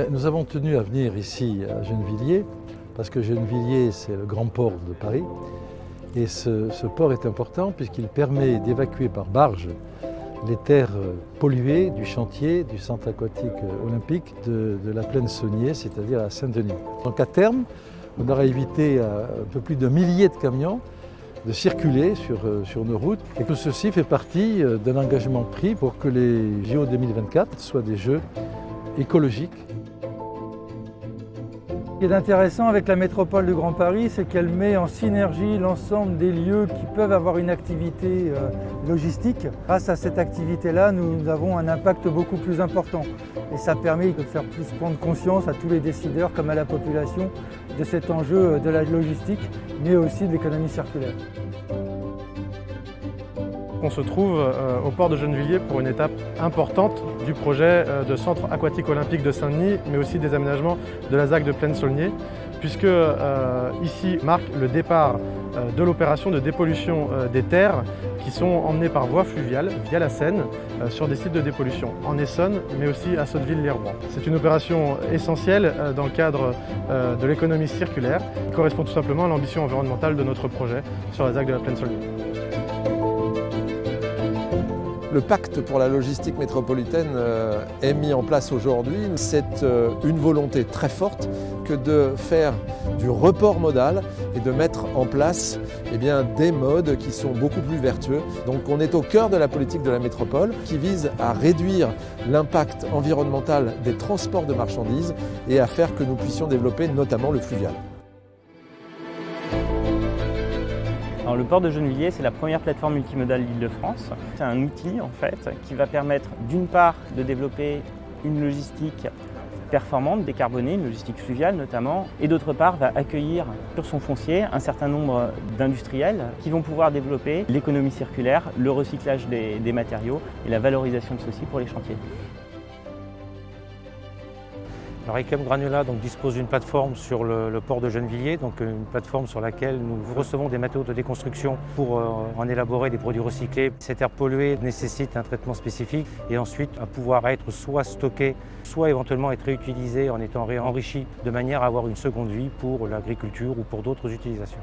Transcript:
Bien, nous avons tenu à venir ici à Gennevilliers, parce que Gennevilliers, c'est le grand port de Paris. Et ce port est important puisqu'il permet d'évacuer par barge les terres polluées du chantier du centre aquatique olympique de la plaine Saulnier, c'est-à-dire à Saint-Denis. Donc à terme, on aura évité à un peu plus d'un millier de camions de circuler sur nos routes. Et tout ceci fait partie d'un engagement pris pour que les JO 2024 soient des Jeux écologiques. Ce qui est intéressant avec la métropole du Grand Paris, c'est qu'elle met en synergie l'ensemble des lieux qui peuvent avoir une activité logistique. Grâce à cette activité-là, nous avons un impact beaucoup plus important. Et ça permet de faire plus prendre conscience à tous les décideurs comme à la population de cet enjeu de la logistique, mais aussi de l'économie circulaire. On se trouve au port de Gennevilliers pour une étape importante du projet de centre aquatique olympique de Saint-Denis, mais aussi des aménagements de la ZAC de Plaine-Saulnier, puisque ici marque le départ de l'opération de dépollution des terres qui sont emmenées par voie fluviale, via la Seine, sur des sites de dépollution en Essonne, mais aussi à Sotteville-lès-Rouen. C'est une opération essentielle dans le cadre de l'économie circulaire, qui correspond tout simplement à l'ambition environnementale de notre projet sur la ZAC de la Plaine-Saulnier. Le pacte pour la logistique métropolitaine est mis en place aujourd'hui. C'est une volonté très forte que de faire du report modal et de mettre en place des modes qui sont beaucoup plus vertueux. Donc on est au cœur de la politique de la métropole qui vise à réduire l'impact environnemental des transports de marchandises et à faire que nous puissions développer notamment le fluvial. Alors, le port de Gennevilliers, c'est la première plateforme multimodale d'Île-de-France. C'est un outil en fait qui va permettre d'une part de développer une logistique performante, décarbonée, une logistique fluviale notamment, et d'autre part va accueillir sur son foncier un certain nombre d'industriels qui vont pouvoir développer l'économie circulaire, le recyclage des matériaux et la valorisation de ceux-ci pour les chantiers. Alors Echem Granulat dispose d'une plateforme sur le port de Gennevilliers, donc une plateforme sur laquelle nous recevons des matériaux de déconstruction pour en élaborer des produits recyclés. Cette air pollué nécessite un traitement spécifique et ensuite à pouvoir être soit stocké, soit éventuellement être réutilisé en étant enrichi de manière à avoir une seconde vie pour l'agriculture ou pour d'autres utilisations.